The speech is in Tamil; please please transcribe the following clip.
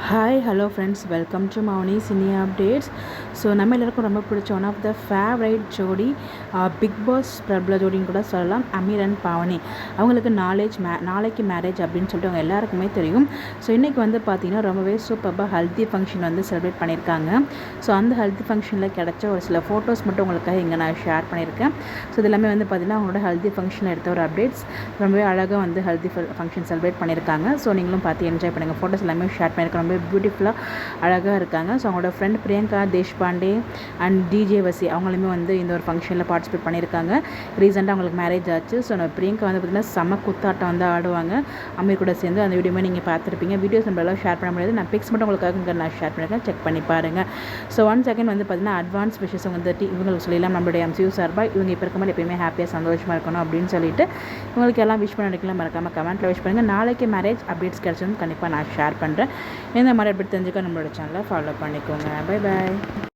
Hi hello friends, welcome to Mouni cine updates. So நம்ம எல்லாருக்கும் ரொம்ப பிடிச்ச ஒன் ஆஃப் த ஃபேவரைட் ஜோடி, பிக் பாஸ் பிரபல ஜோடின்னு கூட சொல்லலாம், அமீர் அண்ட் பாவனி. அவங்களுக்கு நாளைக்கு மேரேஜ் அப்படின்னு சொல்லிட்டு அவங்க எல்லாருக்குமே தெரியும். ஸோ இன்றைக்கி வந்து பார்த்திங்கன்னா ரொம்பவே சூப்பராக ஹல்தி ஃபங்க்ஷன் வந்து செலிப்ரேட் பண்ணியிருக்காங்க. ஸோ அந்த ஹல்தி ஃபங்க்ஷனில் கிடச்ச ஒரு சில ஃபோட்டோஸ் மட்டும் உங்களுக்காக இங்கே நான் ஷேர் பண்ணியிருக்கேன். ஸோ இது எல்லாமே வந்து பார்த்திங்கன்னா அவங்களோட ஹல்தி ஃபங்க்ஷனில் எடுத்த ஒரு அப்டேட்ஸ். ரொம்பவே அழகாக வந்து ஹல்தி ஃபங்க்ஷன் செலிப்ரேட் பண்ணியிருக்காங்க. ஸோ நீங்களும் பார்த்து என்ஜாய் பண்ணுங்கள். ஃபோட்டோஸ் எல்லாமே ஷேர் பண்ணியிருக்கேன். ரொம்ப பியூட்டிஃபுல்லாக அழகாக இருக்காங்க. ஸோ அவங்களோட friend Priyanka Deshpande and DJ வசி அவங்களுமே வந்து இந்த ஒரு ஃபங்க்ஷனில் பார்ட்டிசிபேட் பண்ணியிருக்காங்க. ரீசெண்டாக அவங்களுக்கு மேரேஜ் ஆச்சு. ஸோ நம்ம பிரியங்கா வந்து பார்த்திங்கன்னா செம்ம குத்தாட்டம் வந்து ஆடுவாங்க அமீர் கூட சேர்ந்து. அந்த வீடியோமே நீங்கள் பார்த்துருப்பீங்க. வீடியோஸ் நம்மளால ஷேர் பண்ண முடியாது, நான் பிக்ஸ் மட்டும் உங்களுக்காக இங்கே நான் ஷேர் பண்ணியிருக்கேன், செக் பண்ணி பாருங்கள். ஸோ ஒன் செகண்ட் வந்து பார்த்திங்கன்னா அட்வான்ஸ் விஷஸ் வந்துட்டு இவங்களுக்கு சொல்லிடலாம். நம்மளுடைய MCU சார்பாக இவங்க இப்போ இருக்க மாதிரி எப்பயுமே ஹாப்பியாக சந்தோஷமாக இருக்கணும் அப்படின்னு சொல்லிட்டு இவங்களுக்கு எல்லாம் விஷ் பண்ணிக்கலாம். மறக்காமல் கமெண்ட்டில் விஷ் பண்ணுங்கள். நாளைக்கு மேரேஜ் அப்டேட்ஸ் கிடச்சதும் கண்டிப்பாக நான் ஷேர் பண்ணுறேன். இந்த மாதிரி அப்படி தெரிஞ்சுக்க நம்மளோட சேனலை ஃபாலோ பண்ணிக்கோங்க. Bye bye.